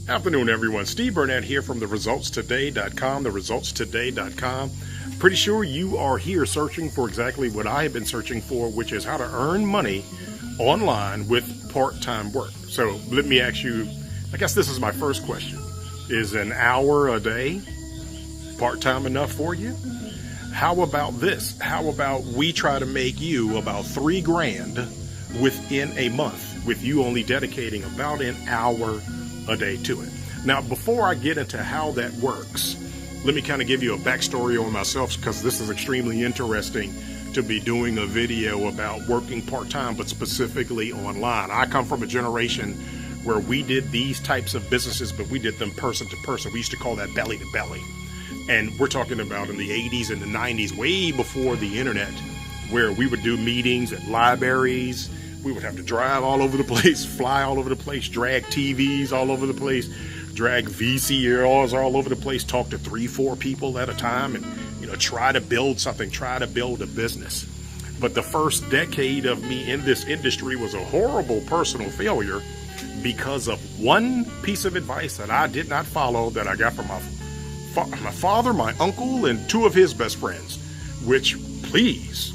Afternoon, everyone. Steve Burnett here from theresultstoday.com, theresultstoday.com. Pretty sure you are here searching for exactly what I have been searching for, which is how to earn money online with part-time work. So let me ask you, I guess this is my first question. Is an hour a day part-time enough for you? How about this? How about we try to make you about $3,000 within a month with you only dedicating about an hour a day to it. Now, before I get into how that works, let me kind of give you a backstory on myself, because this is extremely interesting to be doing a video about working part-time, but specifically online. I come from a generation where we did these types of businesses, but we did them person to person. We used to call that belly to belly. And we're talking about in the 80s and the 90s, way before the internet, where we would do meetings at libraries. We would have to drive all over the place, fly all over the place, drag TVs all over the place, drag VCRs all over the place, talk to 3-4 people at a time, and try to build something, try to build a business. But the first decade of me in this industry was a horrible personal failure because of one piece of advice that I did not follow, that I got from my father, my uncle, and 2 of his best friends, which, please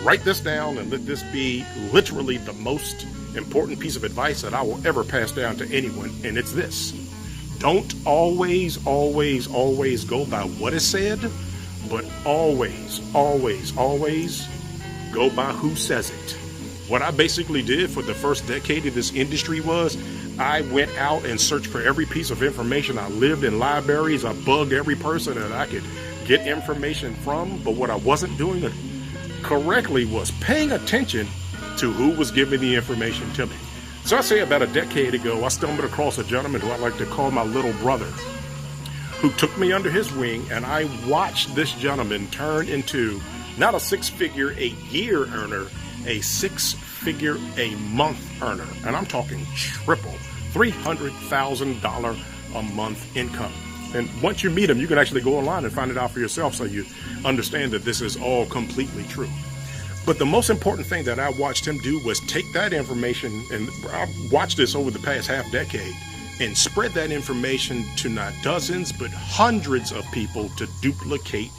write this down and let this be literally the most important piece of advice that I will ever pass down to anyone. And it's this: don't always go by what is said, but always go by who says it. What I basically did for the first decade of this industry was I went out and searched for every piece of information. I lived in libraries. I bugged every person that I could get information from. But what I wasn't doing correctly was paying attention to who was giving the information to me. So I say about a decade ago, I stumbled across a gentleman who I like to call my little brother, who took me under his wing, and I watched this gentleman turn into not a 6-figure a year earner, a 6-figure a month earner. And I'm talking triple, $300,000 a month income. And once you meet him, you can actually go online and find it out for yourself, so you understand that this is all completely true. But the most important thing that I watched him do was take that information, and I watched this over the past half decade, and spread that information to not dozens, but hundreds of people to duplicate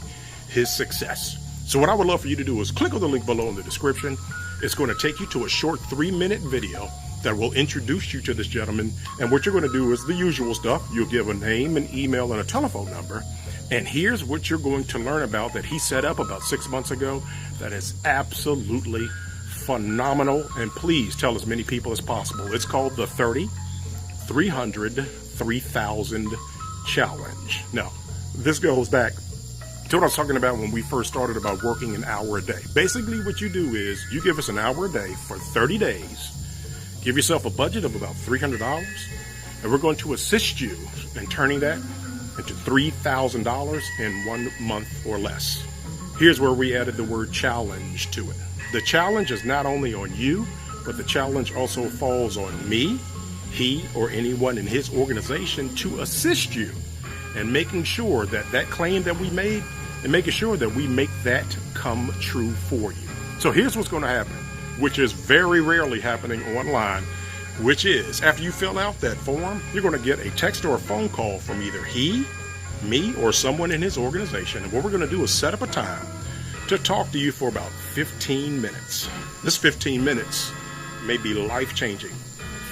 his success. So what I would love for you to do is click on the link below in the description. It's going to take you to a short 3-minute video that will introduce you to this gentleman. And what you're going to do is the usual stuff. You'll give a name, an email, and a telephone number. And here's what you're going to learn about that he set up about 6 months ago that is absolutely phenomenal. And please tell as many people as possible. It's called the 30-300-3000 challenge. Now, this goes back to what I was talking about when we first started about working an hour a day. Basically, what you do is you give us an hour a day for 30 days. Give yourself a budget of about $300, and we're going to assist you in turning that into $3,000 in 1 month or less. Here's where we added the word challenge to it. The challenge is not only on you, but the challenge also falls on me, he, or anyone in his organization to assist you in making sure that that claim that we made, and making sure that we make that come true for you. So here's what's going to happen, which is very rarely happening online, which is after you fill out that form, you're going to get a text or a phone call from either he, me, or someone in his organization. And what we're going to do is set up a time to talk to you for about 15 minutes. This 15 minutes may be life-changing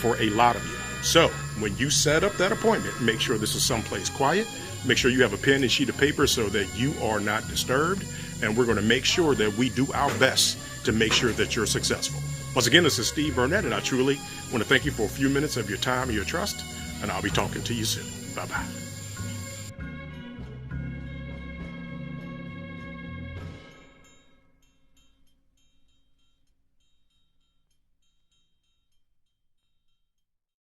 for a lot of you. So when you set up that appointment, make sure this is someplace quiet. Make sure you have a pen and sheet of paper so that you are not disturbed. And we're going to make sure that we do our best to make sure that you're successful. Once again, this is Steve Burnett, and I truly want to thank you for a few minutes of your time and your trust, and I'll be talking to you soon. Bye-bye.